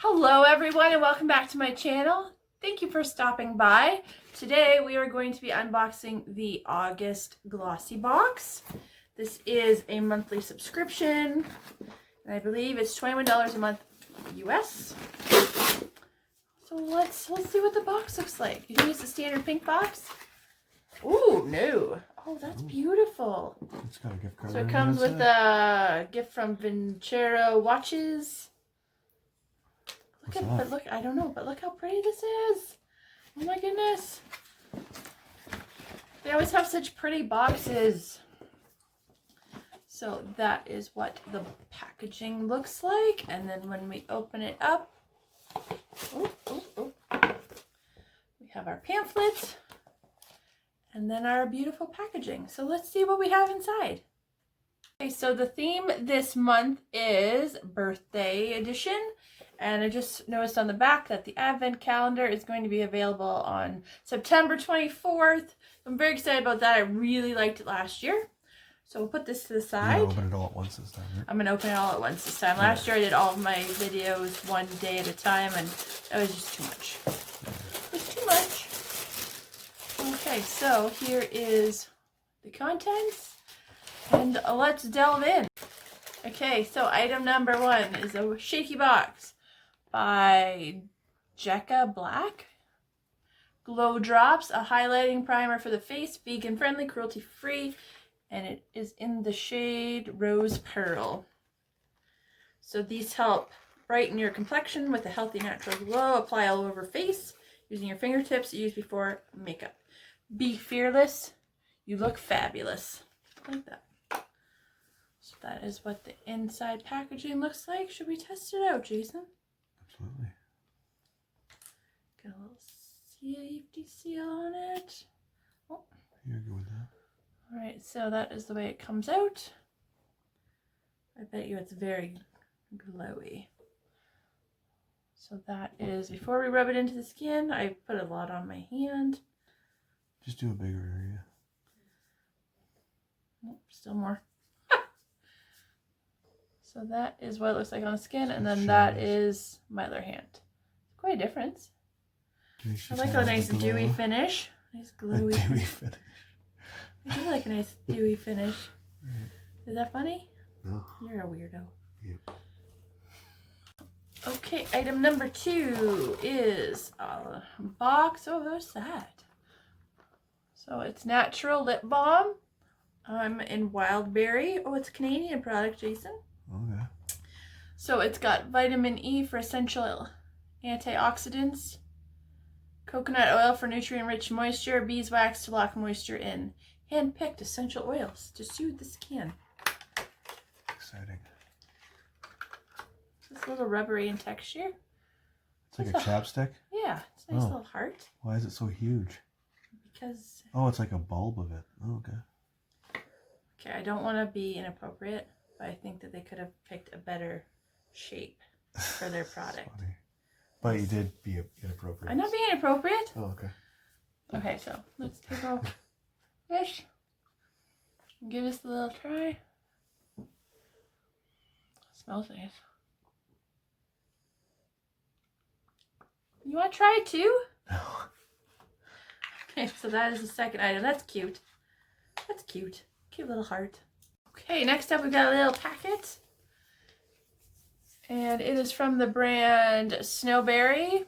Hello everyone and welcome back to my channel. Thank you for stopping by. Today we are going to be unboxing the August Glossybox. This is a monthly subscription and I believe it's $21 a month US. So let's see what the box looks like. You can use the standard pink box. Ooh, no. Oh, that's beautiful. It's got a gift card. So it comes with a gift from Vincero Watches. Look, I don't know, but look how pretty this is. Oh my goodness. They always have such pretty boxes. So that is what the packaging looks like. And then when we open it up, we have our pamphlet and then our beautiful packaging. So let's see what we have inside. Okay, so the theme this month is birthday edition. And I just noticed on the back that the advent calendar is going to be available on September 24th. I'm very excited about that. I really liked it last year. So we'll put this to the side. You're gonna open it all at once this time, right? I'm going to open it all at once this time. Last year I did all of my videos one day at a time and that was just too much. It was too much. Okay, so here is the contents and let's delve in. Okay, so item number 1 is a shaky box by Jekka Black. Glow Drops, a highlighting primer for the face, vegan friendly, cruelty free, and it is in the shade Rose Pearl. So these help brighten your complexion with a healthy natural glow. Apply all over face using your fingertips. Use before makeup. Be fearless. You look fabulous. Like that. So that is what the inside packaging looks like. Should we test it out, Jason? Absolutely. Got a little safety seal on it. Oh. You're good with that. Alright, so that is the way it comes out. I bet you it's very glowy. So that is, before we rub it into the skin, I put a lot on my hand. Just do a bigger area. Oh, still more. So that is what it looks like on the skin, and then that is my other hand. Quite a difference. I like a nice dewy finish. Nice glowy finish. I do like a nice dewy finish. Right. Is that funny? No. You're a weirdo. Yep. Okay, item number 2 is a box. Oh, what's that? So it's natural lip balm. I'm in Wildberry. Oh, it's a Canadian product, Jason. Okay. So it's got vitamin E for essential antioxidants, coconut oil for nutrient-rich moisture, beeswax to lock moisture in, hand-picked essential oils to soothe the skin. Exciting. It's a little rubbery in texture. It's like a chapstick? Yeah, it's a nice little heart. Why is it so huge? Because... Oh, it's like a bulb of it. Oh, okay. Okay, I don't want to be inappropriate, but I think that they could have picked a better shape for their product. But you did be inappropriate. I'm not being inappropriate. Oh, okay. Okay, so let's take off this. Give this a little try. Smells nice. You want to try it too? No. Okay, so that is the second item. That's cute. That's cute. Cute little heart. Okay, next up we've got a little packet. And it is from the brand Snowberry.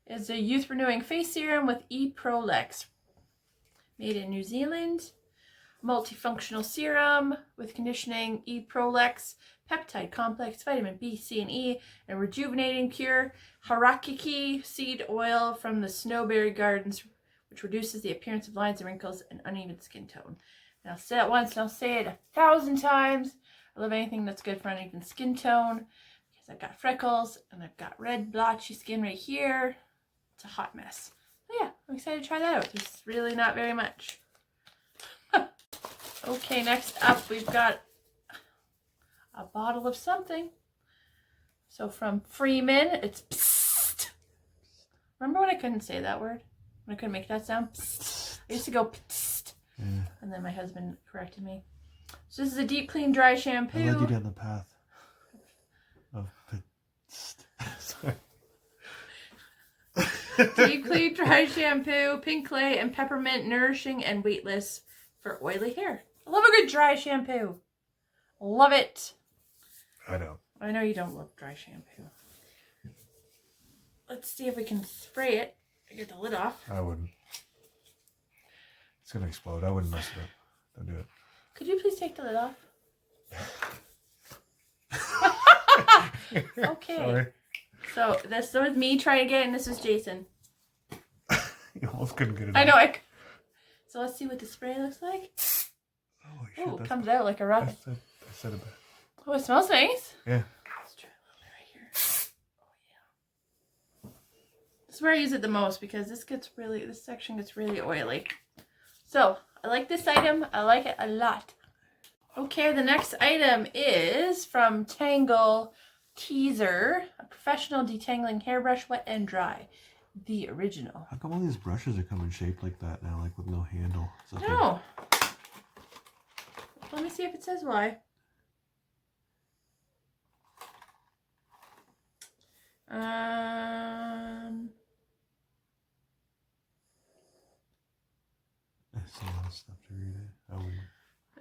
It's a youth renewing face serum with E-Prolex. Made in New Zealand. Multifunctional serum with conditioning E-Prolex, peptide complex, vitamin B, C, and E, and rejuvenating pure harakiki seed oil from the Snowberry Gardens, which reduces the appearance of lines and wrinkles and uneven skin tone. And I'll say it once and I'll say it 1,000 times. I love anything that's good for uneven skin tone because I've got freckles and I've got red blotchy skin right here. It's a hot mess. But yeah, I'm excited to try that out. There's really not very much. Okay, next up we've got a bottle of something. So from Freeman, it's psst. Remember when I couldn't say that word? When I couldn't make that sound? Psst. I used to go psst. Yeah. And then my husband corrected me. So this is a deep clean dry shampoo. I led you down the path of Sorry. Deep Clean Dry Shampoo, Pink Clay, and Peppermint, nourishing and weightless for oily hair. I love a good dry shampoo. Love it. I know. I know you don't love dry shampoo. Let's see if we can spray it. I get the lid off. I wouldn't. It's gonna explode. I wouldn't mess it up. Don't do it. Could you please take the lid off? Okay. Sorry. So this was me trying again, and this is Jason. You almost couldn't get it. I know. So let's see what the spray looks like. Holy shit, Oh, it comes out like a rocket. I said it back. Oh, it smells nice. Yeah. Let's try a little bit right here. Oh yeah. This is where I use it the most because this section gets really oily. So I like this item. I like it a lot. Okay, the next item is from Tangle Teezer, a professional detangling hairbrush, wet and dry. The original. How come all these brushes are coming shaped like that now, like with no handle? No. Let me see if it says why. That's a lot of stuff to read.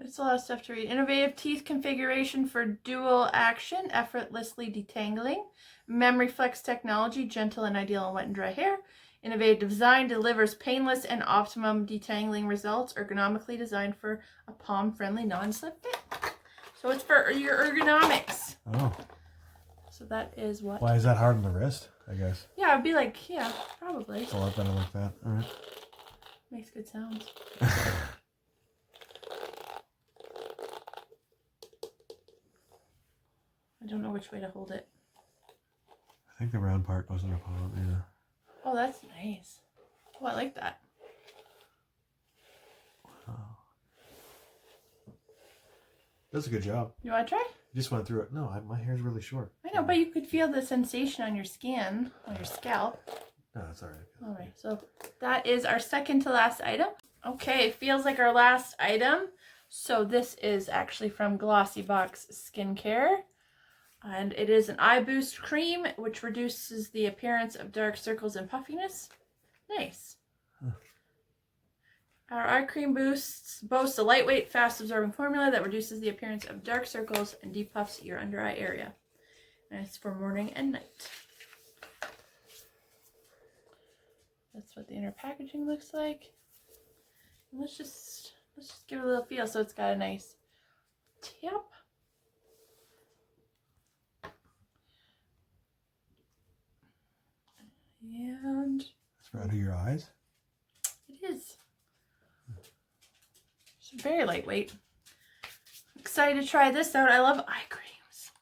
It's a lot of stuff to read. Innovative teeth configuration for dual action, effortlessly detangling. Memory flex technology, gentle and ideal on wet and dry hair. Innovative design delivers painless and optimum detangling results. Ergonomically designed for a palm-friendly non-slip fit. So it's for your ergonomics. Oh. So that is what. Why is that hard on the wrist? I guess. Yeah, it'd be like, yeah, probably. It's a lot better like that. All right. Makes good sounds. I don't know which way to hold it. I think the round part goes in the palm. Yeah. Oh, that's nice. Oh, I like that. Wow. That's a good job. You want to try? You just went through it. No, my hair's really short. I know, but you could feel the sensation on your skin, on your scalp. No, it's all right. All right, so that is our second to last item. Okay, feels like our last item. So this is actually from Glossybox Skincare. And it is an eye boost cream, which reduces the appearance of dark circles and puffiness. Nice. Huh. Our eye cream boasts a lightweight, fast-absorbing formula that reduces the appearance of dark circles and depuffs your under eye area. And it's for morning and night. That's what the inner packaging looks like. And let's just give it a little feel. So it's got a nice tip. And it's for under your eyes? It is. It's very lightweight. Excited to try this out. I love eye creams.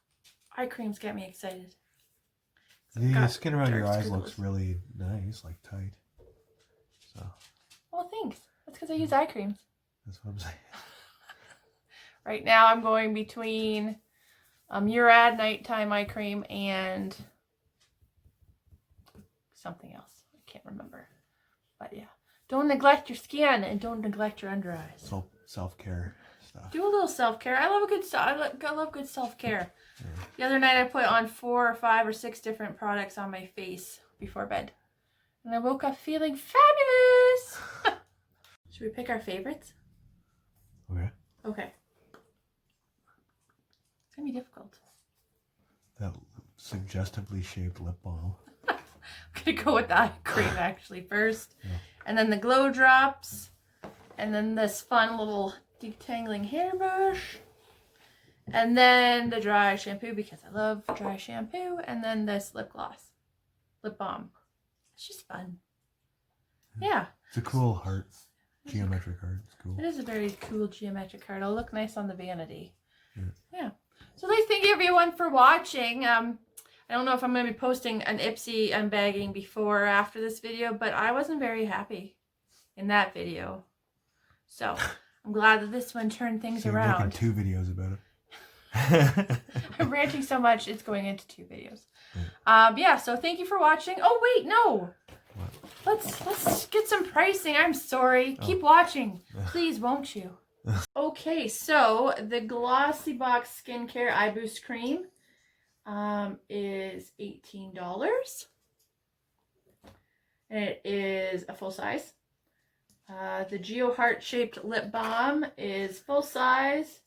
Eye creams get me excited. The skin around your eyes looks really nice, like tight. So. Well, thanks. That's because I use eye creams. That's what I'm saying. Right now I'm going between Murad nighttime eye cream and something else. I can't remember. But yeah. Don't neglect your skin and don't neglect your under eyes. So self-care stuff. Do a little self-care. I love a good I love good self-care. Yeah. The other night I put on 4 or 5 or 6 different products on my face before bed. And I woke up feeling fabulous. Should we pick our favorites? Okay. Okay. It's going to be difficult. That suggestively shaped lip balm. I'm going to go with the eye cream actually first. Yeah. And then the glow drops. And then this fun little detangling hairbrush. And then the dry shampoo because I love dry shampoo. And then this lip gloss. Lip balm. It's just fun. Yeah. It's a cool heart. Geometric heart. It's cool. It is a very cool geometric heart. It'll look nice on the vanity. Yeah. So thank you everyone for watching. I don't know if I'm going to be posting an Ipsy unbagging before or after this video, but I wasn't very happy in that video. So I'm glad that this one turned things around. You're making 2 videos about it. I'm ranting so much, it's going into 2 videos. Yeah, so thank you for watching. Oh, wait, no. What? Let's get some pricing. I'm sorry. Oh. Keep watching. Please, won't you? Okay, so the Glossybox Skincare Eye Boost Cream is $18. and it is a full size. The Geo heart-shaped lip balm is full size,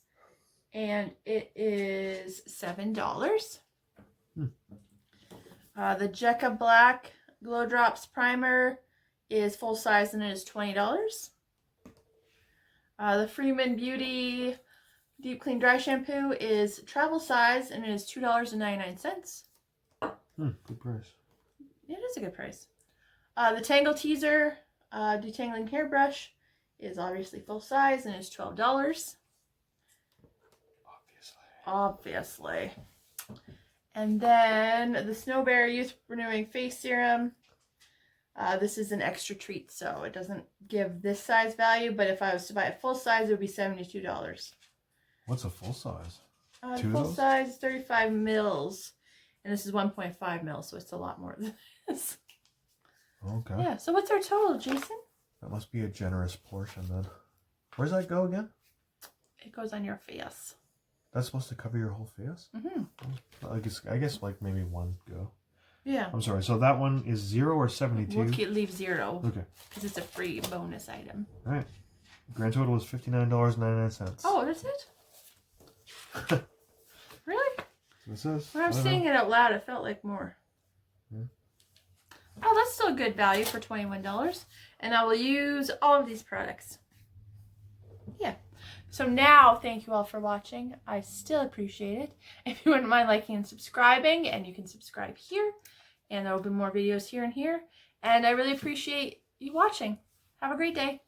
and it is $7. The Jekka Black Glow Drops Primer is full size, and it is $20. The Freeman Beauty Deep Clean Dry Shampoo is travel size, and it is $2.99. Good price. It is a good price. The Tangle Teezer Detangling Hairbrush is obviously full size, and is $12. Obviously. And then the Snowberry Youth Renewing Face Serum. This is an extra treat, so it doesn't give this size value, but if I was to buy a full size, it would be $72. What's a full size? Full size is 35 mils, and this is 1.5 mils, so it's a lot more than this. Okay. Yeah, so what's our total, Jason? That must be a generous portion then. Where does that go again? It goes on your face. That's supposed to cover your whole face? Mm-hmm. I guess like maybe one go. Yeah. I'm sorry. So that one is 0 or 72? We'll leave 0. Okay. Because it's a free bonus item. All right. Grand total is $59.99. Oh, that's it? Really? This is. When I'm saying it out loud, it felt like more. Yeah. Oh, that's still a good value for $21. And I will use all of these products. Yeah. So now, thank you all for watching. I still appreciate it. If you wouldn't mind liking and subscribing, and you can subscribe here. And there will be more videos here and here. And I really appreciate you watching. Have a great day.